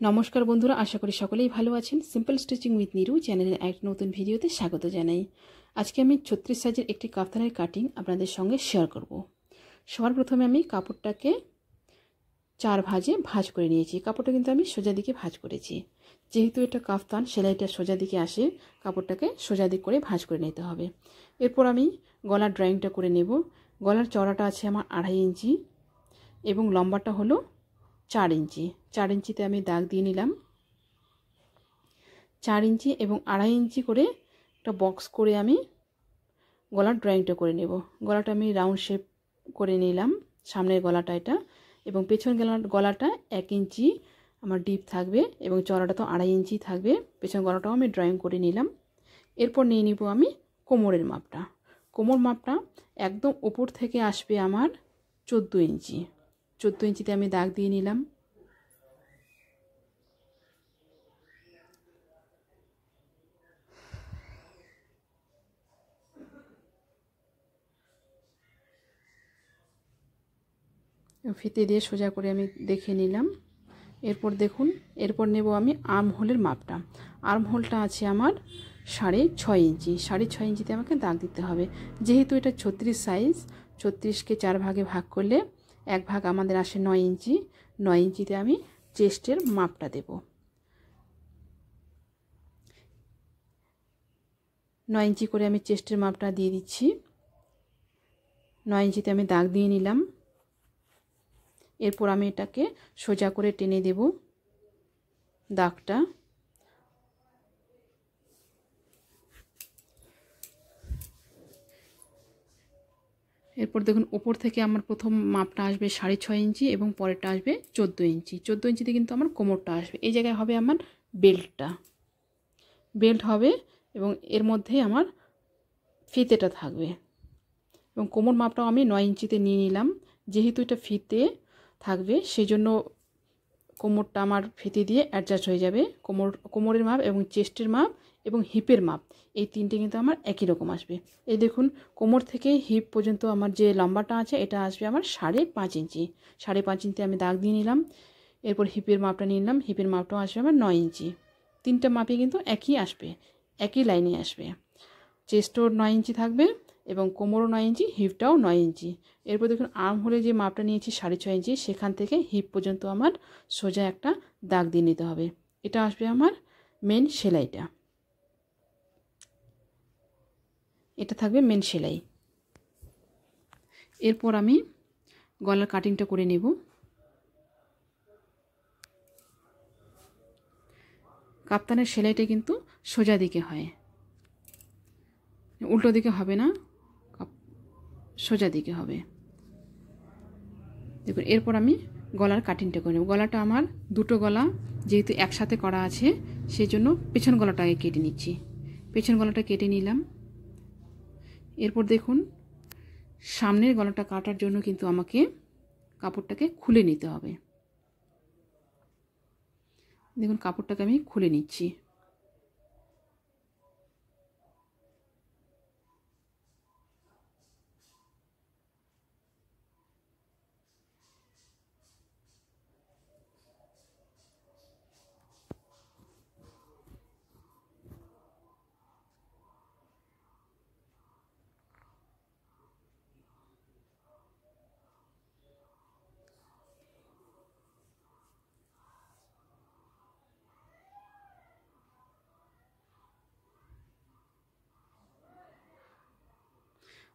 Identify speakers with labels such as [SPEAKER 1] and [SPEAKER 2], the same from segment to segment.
[SPEAKER 1] নমস্কার বন্ধুরা, আশা করি সকলেই ভালো আছেন। সিম্পল স্টিচিং উইথ নিরু চ্যানেলের এক নতুন ভিডিওতে স্বাগত জানাই। আজকে আমি 36 সাইজের একটি কাফতানের কাটিং আপনাদের সঙ্গে শেয়ার করব। সবার প্রথমে আমি কাপড়টাকে 4 ভাঁজে ভাঁজ করে নিয়েছি। কাপড়টা কিন্তু আমি সোজা দিকে ভাঁজ করেছি। যেহেতু এটা কাফতান, সেলাইটা সোজা দিকে আসে, কাপড়টাকে সোজা দিক করে ভাঁজ করে নিতে হবে। এরপর আমি গলার ড্রয়িংটা করে নেব। গলার চওড়াটা আছে আমার 2.5 ইঞ্চি এবং লম্বাটা হলো 4 ইঞ্চি। 4 ইঞ্চিতে আমি দাগ দিয়ে নিলাম। 4 ইঞ্চি এবং 2.5 ইঞ্চি করে একটা বক্স করে আমি গলার ড্রয়িংটা করে নেব। গলাটা আমি রাউন্ড শেপ করে নিলাম, সামনের গলাটা এটা, এবং পেছন গলাটা 1 ইঞ্চি আমার ডিপ থাকবে এবং চওড়াটা তো 2.5 ইঞ্চি থাকবে। পেছন গলাটাও আমি ড্রয়িং করে নিলাম। এরপর নিয়ে নিব আমি কোমরের মাপটা। কোমর মাপটা একদম উপর থেকে আসবে আমার 14 ইঞ্চি। 14 ইঞ্চিতে আমি দাগ দিয়ে নিলাম। ফিতে দিয়ে সোজা করে আমি দেখে নিলাম। এরপর দেখুন, এরপর নেব আমি আর্ম হোলের মাপটা। আর্ম হোলটা আছে আমার 6.5 ইঞ্চি। 6.5 ইঞ্চিতে আমাকে দাগ দিতে হবে। যেহেতু এটা 36 সাইজ, 36কে 4 ভাগে ভাগ করলে 1 ভাগ আমাদের আসে 9 ইঞ্চি। 9 ইঞ্চিতে আমি চেস্টের মাপটা দেব। 9 ইঞ্চি করে আমি চেস্টের মাপটা দিয়ে দিচ্ছি। 9 ইঞ্চিতে আমি দাগ দিয়ে নিলাম। এরপর আমি এটাকে সোজা করে টেনে দেব দাগটা। এরপর দেখুন, উপর থেকে আমার প্রথম মাপটা আসবে 6.5 ইঞ্চি এবং পরেরটা আসবে 14 ইঞ্চি। 14 ইঞ্চিতে কিন্তু আমার কোমরটা আসবে। এই জায়গায় হবে আমার বেল্ট হবে এবং এর মধ্যে আমার ফিতেটা থাকবে। এবং কোমর মাপটাও আমি 9 ইঞ্চিতে নিয়ে নিলাম। যেহেতু এটা ফিতে থাকবে, সেজন্য কোমরটা আমার ফিতে দিয়ে অ্যাডজাস্ট হয়ে যাবে। কোমরের মাপ এবং চেস্টের মাপ এবং হিপের মাপ, এই তিনটে কিন্তু আমার একই রকম আসবে। এই দেখুন, কোমর থেকে হিপ পর্যন্ত আমার যে লম্বাটা আছে এটা আসবে আমার 5.5 ইঞ্চি। 5.5 ইঞ্চিতে আমি দাগ দিয়ে নিলাম। এরপর হিপের মাপটা নিয়ে নিলাম। হিপের মাপটাও আসবে আমার 9 ইঞ্চি। তিনটা মাপই কিন্তু একই আসবে, একই লাইনে আসবে। চেস্টও 9 ইঞ্চি থাকবে এবং কোমরও 9 ইঞ্চি, হিপটাও 9 ইঞ্চি। এরপর দেখুন, আর্ম হোলে যে মাপটা নিয়েছি 6.5 ইঞ্চি, সেখান থেকে হিপ পর্যন্ত আমার সোজা একটা দাগ দিয়ে নিতে হবে। এটা আসবে আমার মেন সেলাইটা। এটা থাকবে মেন সেলাই। এরপর আমি গলার কাটিংটা করে নেব। কাপ্তানের সেলাইটা কিন্তু সোজা দিকে হয়, উল্টো দিকে হবে না, সোজা দিকে হবে। দেখুন, এরপর আমি গলার কাটিংটা করে নেব। গলাটা আমার দুটো গলা যেহেতু একসাথে করা আছে, সেই জন্য পেছন গলাটাকে কেটে নিচ্ছি। পেছন গলাটা কেটে নিলাম। এরপর দেখুন, সামনের গলাটা কাটার জন্য কিন্তু আমাকে কাপড়টাকে খুলে নিতে হবে। দেখুন, কাপড়টাকে আমি খুলে নিচ্ছি।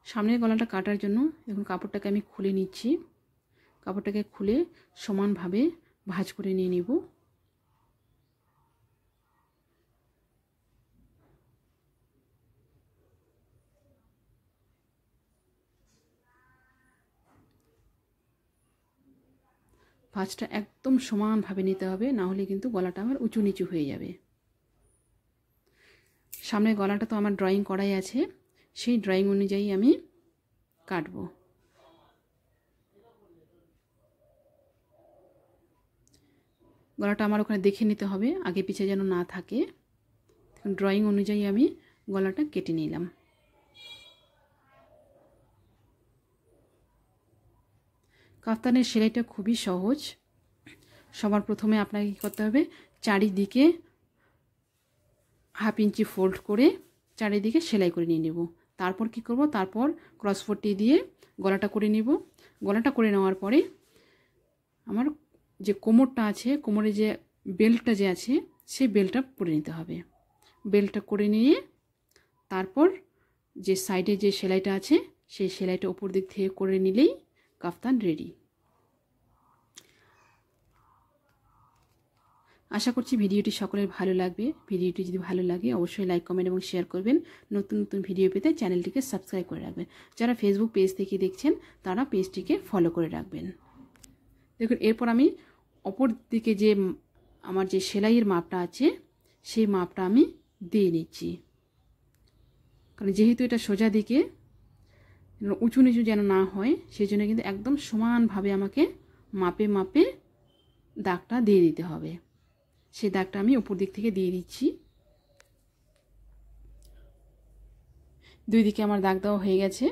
[SPEAKER 1] সামনের গলাটা কাটার জন্য দেখুন কাপড়টাকে আমি খুলে নিচ্ছি। কাপড়টাকে খুলে সমানভাবে ভাঁজ করে নিয়ে নিব। ভাঁজটা একদম সমানভাবে নিতে হবে, না হলে কিন্তু গলাটা আমার উঁচু নিচু হয়ে যাবে। সামনের গলাটা তো আমার ড্রয়িং করাই আছে, সেই ড্রয়িং অনুযায়ী আমি কাটবো। গলাটা আমার ওখানে দেখে নিতে হবে, আগে পিছে যেন না থাকে। ড্রয়িং অনুযায়ী আমি গলাটা কেটে নিলাম। কাফতানের সেলাইটা খুবই সহজ। সবার প্রথমে আপনাকে কী করতে হবে, চারিদিকে 1/2 ইঞ্চি ফোল্ড করে চারিদিকে সেলাই করে নিয়ে নেব। তারপর কি করব, তারপর ক্রস পট্টি দিয়ে গলাটা করে নেব। গলাটা করে নেওয়ার পরে আমার যে কোমরটা আছে, কোমরে যে বেল্টটা যে আছে সেই বেল্টটা করে নিতে হবে। বেল্টটা করে নিয়ে তারপর যে সাইডে যে সেলাইটা আছে সেই সেলাইটা উপর দিক থেকে করে নিলেই কাফতান রেডি। আশা করছি ভিডিওটি সকলের ভালো লাগবে। ভিডিওটি যদি ভালো লাগে অবশ্যই লাইক, কমেন্ট এবং শেয়ার করবেন। নতুন নতুন ভিডিও পেতে চ্যানেলটিকে সাবস্ক্রাইব করে রাখবেন। যারা ফেসবুক পেজ থেকে দেখছেন তারা পেজটিকে ফলো করে রাখবেন। দেখুন, এরপর আমি অপর দিকে যে আমার যে সেলাইয়ের মাপটা আছে সেই মাপটা আমি দিয়ে নিচ্ছি। কারণ যেহেতু এটা সোজা দিকে, উঁচু নিচু যেন না হয় সেই জন্য কিন্তু একদম সমানভাবে আমাকে মাপে মাপে দাগটা দিয়ে দিতে হবে। সেই দাগটা আমি উপর দিক থেকে দিয়ে দিচ্ছি। দুই দিকে আমার দাগ দেওয়া হয়ে গেছে।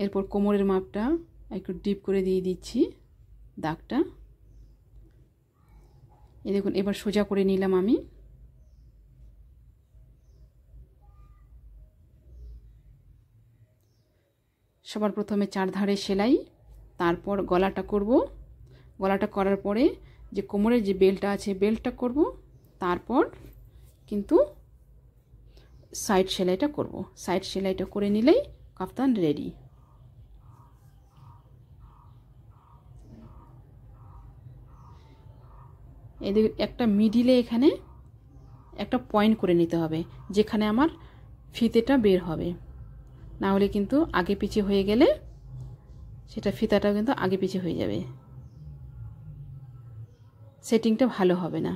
[SPEAKER 1] এরপর কোমরের মাপটা একটু ডিপ করে দিয়ে দিচ্ছি দাগটা। এই দেখুন, এবার সোজা করে নিলাম আমি। সবার প্রথমে 4 ধারে সেলাই, তারপর গলাটা করব। গলাটা করার পরে যে কোমরের যে বেল্টটা আছে বেল্টটা করব, তারপর কিন্তু সাইড সেলাইটা করব। সাইড সেলাইটা করে নিলেই কাফতান রেডি। এদের একটা মিডিলে এখানে একটা পয়েন্ট করে নিতে হবে, যেখানে আমার ফিতেটা বের হবে। না হলে কিন্তু আগে পিছে হয়ে গেলে সেটা ফিতাটাও কিন্তু আগে পিছে হয়ে যাবে, সেটিংটা ভালো হবে না।